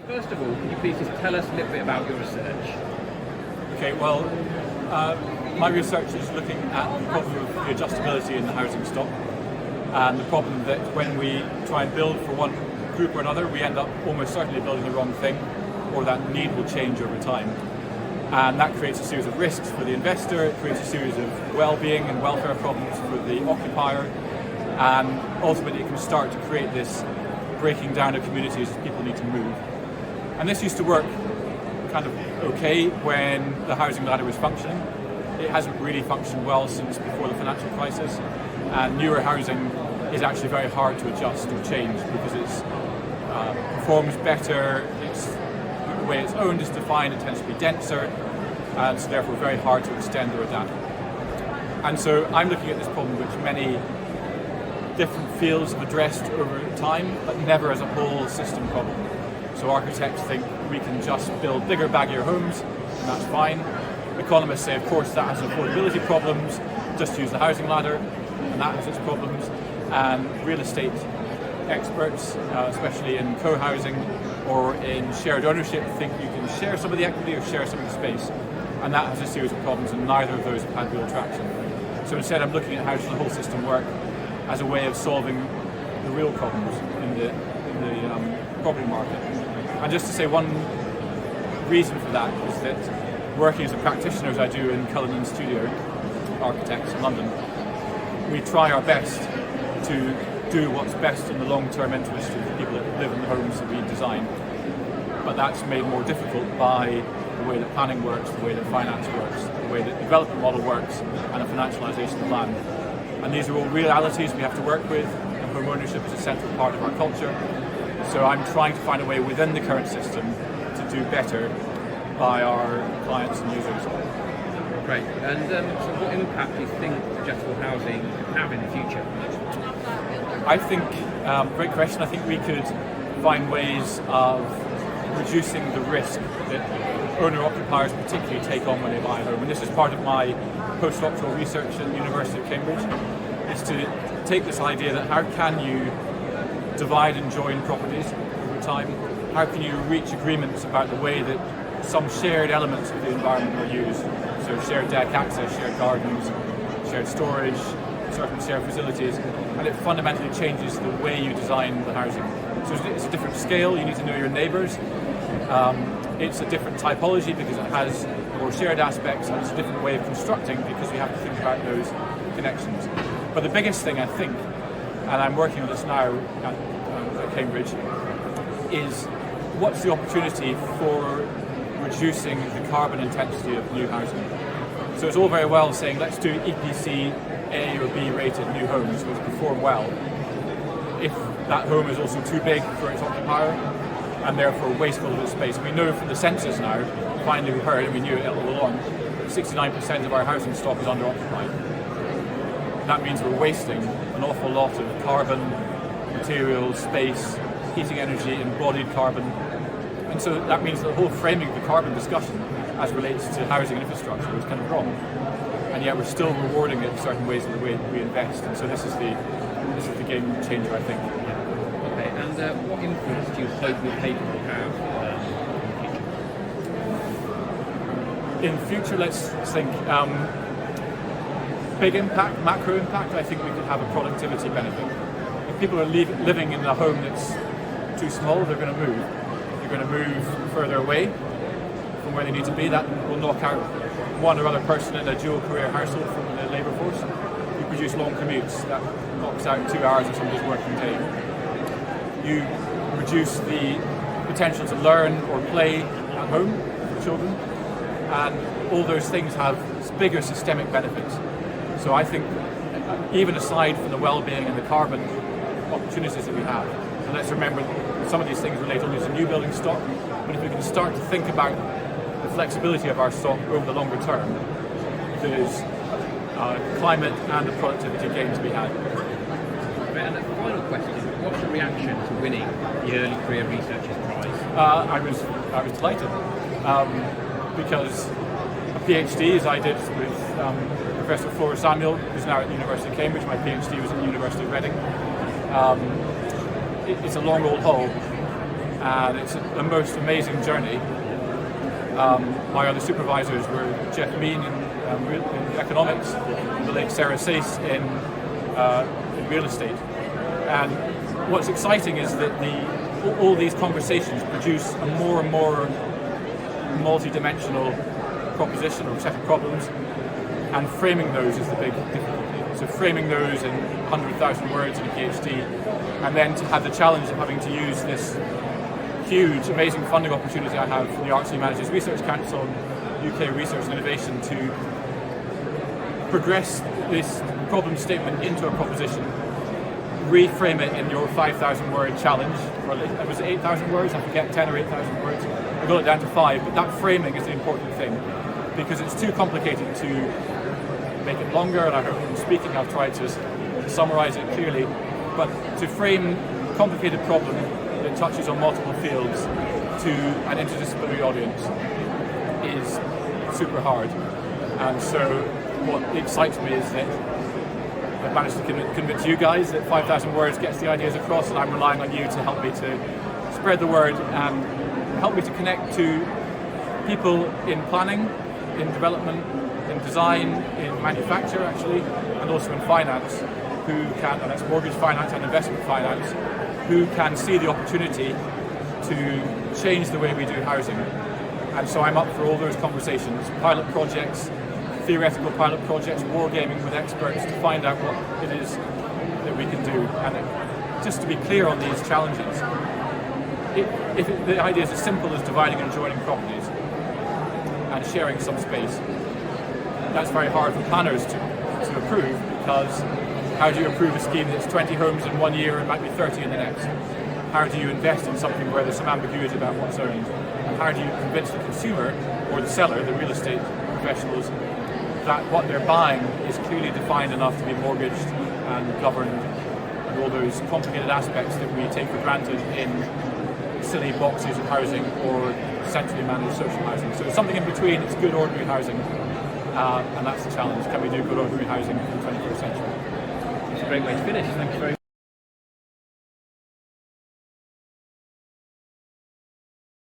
First of all, can you please just tell us a little bit about your research? Okay, well, my research is looking at the problem of the adjustability in the housing stock, and the problem that when we try and build for one group or another, we end up almost certainly building the wrong thing, or that need will change over time. And that creates a series of risks for the investor, it creates a series of well-being and welfare problems for the occupier, and ultimately it can start to create this breaking down of communities as people need to move. And this used to work kind of okay when the housing ladder was functioning. It hasn't really functioned well since before the financial crisis, and newer housing is actually very hard to adjust or change because it performs better, the way it's owned is defined, it tends to be denser, and so therefore very hard to extend or adapt. And so I'm looking at this problem which many different fields have addressed over time, but never as a whole system problem. So architects think we can just build bigger, baggier homes, and that's fine. Economists say, of course, that has affordability problems, just use the housing ladder, and that has its problems. And real estate experts, especially in co-housing or in shared ownership, think you can share some of the equity or share some of the space. And that has a series of problems, and neither of those have had real traction. So instead, I'm looking at how does the whole system work as a way of solving the real problems in the property market. And just to say one reason for that is that working as a practitioner as I do in Cullinan Studio Architects in London, we try our best to do what's best in the long-term interest of the people that live in the homes that we design. But that's made more difficult by the way that planning works, the way that finance works, the way that the development model works, and the financialisation of land. And these are all realities we have to work with, and home ownership is a central part of our culture. So I'm trying to find a way within the current system to do better by our clients and users. Great. And so what impact do you think adjustable housing can have in the future? I think, great question, I think we could find ways of reducing the risk that owner-occupiers particularly take on when they buy a home. And this is part of my postdoctoral research at the University of Cambridge, is to take this idea that how can you divide and join properties over time? How can you reach agreements about the way that some shared elements of the environment are used? So shared deck access, shared gardens, shared storage, certain shared facilities, and it fundamentally changes the way you design the housing. So it's a different scale, you need to know your neighbours. It's a different typology because it has more shared aspects, and it's a different way of constructing because you have to think about those connections. But the biggest thing I think, and I'm working on this now at Cambridge, is what's the opportunity for reducing the carbon intensity of new housing. So it's all very well saying let's do EPC A or B rated new homes which perform well. If that home is also too big for its occupier and therefore wasteful of its space. We know from the census now, finally we heard, and we knew it all along, 69% of our housing stock is under-occupied. That means we're wasting an awful lot of carbon, materials, space, heating energy, embodied carbon. And so that means that the whole framing of the carbon discussion as relates to housing and infrastructure is kind of wrong. And yet we're still rewarding it in certain ways in the way we invest. And so this is the game changer, I think. Okay, and what influence do you hope your paper will have in the future? Let's think. Big impact, macro impact, I think we could have a productivity benefit. If people are living in a home that's too small, they're going to move. They're going to move further away from where they need to be. That will knock out one or other person in a dual career household from the labour force. You produce long commutes, that knocks out 2 hours of somebody's working day. You reduce the potential to learn or play at home for children, and all those things have bigger systemic benefits. So I think, even aside from the well-being and the carbon opportunities that we have, and let's remember some of these things relate only to new building stock, but if we can start to think about the flexibility of our stock over the longer term, there's climate and the productivity gains to be had. And a final question, what's your reaction to winning the Early Career Researchers Prize? I was delighted because a PhD, as I did with Professor Flora Samuel, who's now at the University of Cambridge. My PhD was at the University of Reading. It's a long old haul, and it's a most amazing journey. My other supervisors were Jeff Mean in economics, and the late Sarah Sace in real estate. And what's exciting is that all these conversations produce a more and more multi-dimensional proposition or set of problems, and framing those is the big difficulty. So framing those in 100,000 words in a PhD, and then to have the challenge of having to use this huge, amazing funding opportunity I have from the Arts and Humanities Research Council and UK Research and Innovation to progress this problem statement into a proposition, reframe it in your 5,000 word challenge, or it was 8,000 words, I forget, 10 or 8,000 words. I got it down to 5, but that framing is the important thing, because it's too complicated to make it longer, and I hope in speaking I've tried to summarize it clearly, but to frame a complicated problem that touches on multiple fields to an interdisciplinary audience is super hard. And so what excites me is that I've managed to convince you guys that 5,000 words gets the ideas across, and I'm relying on you to help me to spread the word and help me to connect to people in planning, in development, in design, in manufacture actually, and also in finance, who can, and that's mortgage finance and investment finance, who can see the opportunity to change the way we do housing. And so I'm up for all those conversations, pilot projects, theoretical pilot projects, wargaming with experts to find out what it is that we can do. And just to be clear on these challenges, if the idea is as simple as dividing and joining properties and sharing some space, that's very hard for planners to approve, because how do you approve a scheme that's 20 homes in 1 year and might be 30 in the next? How do you invest in something where there's some ambiguity about what's owned? And how do you convince the consumer or the seller, the real estate professionals, that what they're buying is clearly defined enough to be mortgaged and governed, and all those complicated aspects that we take for granted in silly boxes of housing or centrally managed social housing. So it's something in between. It's good ordinary housing, and that's the challenge. Can we do good ordinary housing in the 21st century? It's a great way to finish. Thank you very much.